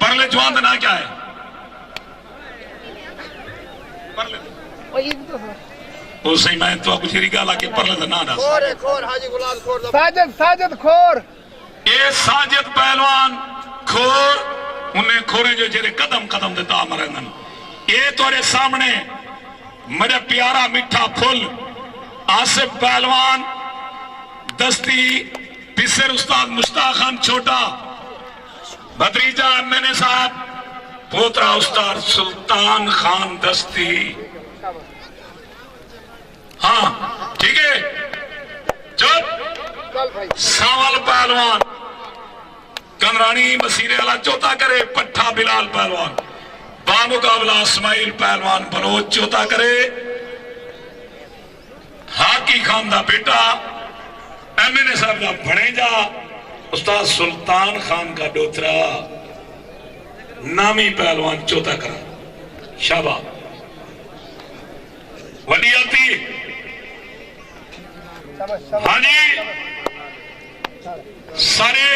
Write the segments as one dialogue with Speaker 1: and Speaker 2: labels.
Speaker 1: परले जवान का ना क्या है? परले सही मैं तो कुछ गाल आके परले का ना दस।
Speaker 2: साजिद खोर
Speaker 1: ये साजिद पहलवान खोर उन्हें खोरे जो जेरे कदम कदम देता मरंदन ये तोरे सामने मेरा प्यारा मिठा फुल आसिफ पहलवान दस्ती पिसर उस्ताद मुश्ताक खान छोटा भतीजा मैंने साहब पोतरा उस्ताद सुल्तान खान दस्ती। हाँ ठीक है चुप। सावल पहलवान कंदरानी मसीरे वाला चौथा करे पट्ठा बिलाल पहलवान बामुकाबला इस्माइल पहलवान बलोच चौथा करे हाकी खान का बेटा एमएनए साहब का भणेजा उस्ताद सुल्तान खान का डोतरा नामी पहलवान चौथा करा शाबा वडी आती। हाँ जी सारे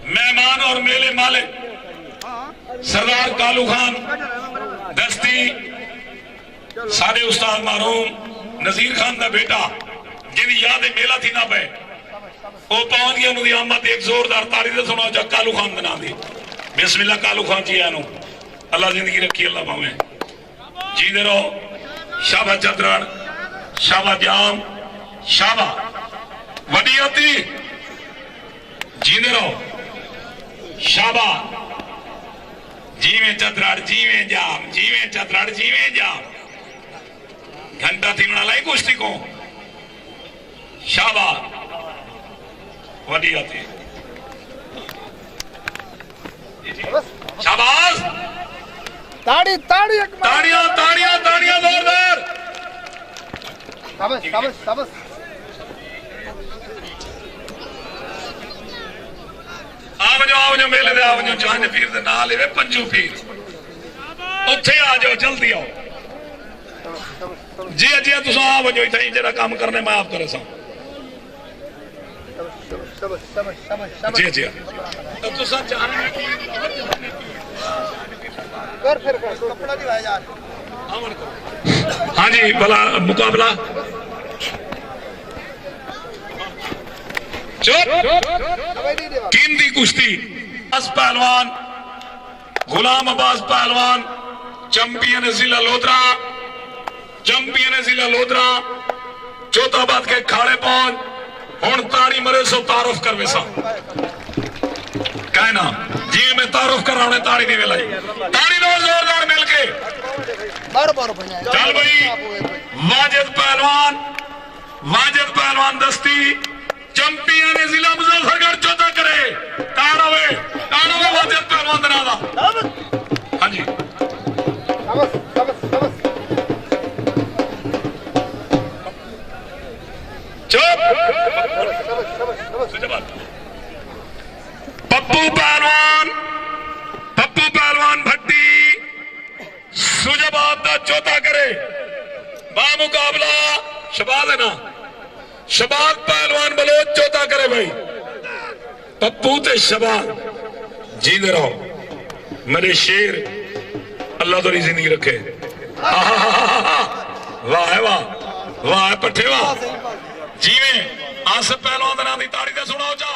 Speaker 1: मेहमान और मेले मालिक सरदार कालू खान दस्ती सारे उस्ताद मारूम नजीर खान का बेटा जिन्हें याद है मेला थी ना पे वो पहुंच गया उन्होंने आमद एक जोरदार तारी से सुना जा कालू खान बना दी बिस्मिल्लाह कालू खान जी आनो अल्लाह जिंदगी रखी अल्लाह भावे जीते रहो। शाबा चतरण शाबा जाम शाबा वडी होती जीते रहो शाबा जीवे चतराड़ जीवे चतराड़ जीवे जाम घंटा थी लाई कुश्ती को शाबा वडी आती शाबाश
Speaker 2: ताड़ी ताड़ी
Speaker 1: ताड़ियां ताड़ियां ताड़ियां जोरदार।
Speaker 2: शाबाश शाबाश शाबाश
Speaker 1: आओ जो मेले दे आओ जो जान पीर दे नाल है पंजू पीर उत्थे आ जाओ जल्दी आओ जी जी तुम आओ जो इतना जरा काम करने मैं आप करे सा जी जी तो तुसा चाहने
Speaker 2: कर फिर कपड़ा दिवाया यार।
Speaker 1: हाँ जी भला मुकाबला कीमती कुश्ती अस पहलवान गुलाम अब्बास पहलवान चैंपियन जिला लोधरा चौथाबाद के खाड़े पहुंच हुन ताड़ी मरे सो तारुफ करवे सा कहना जी मैं तारुफ कराने ताड़ी दी वेला ताड़ी लो जोरदार मिलके चल भाई वाजिद पहलवान दस्ती चैंपियन जिला मुजफ्फरगढ़ चौथा करे ताड़वे वाजिद पहलवान दनादा। हाँ जी चुप। पप्पू पहलवान भट्टी सुजाबाद का चौथा करे बामुकाबला शबाज है ना शबाज पहलवान बलोच चौथा करे भाई पप्पू ते शबाज जीते रहो मेरे शेर अल्लाह तो जिंदगी रखे। वाह वाह वाह पट्ठे वाह जीवे आसिफ पहलवान नाम की ताड़ी से सुनाओ जा।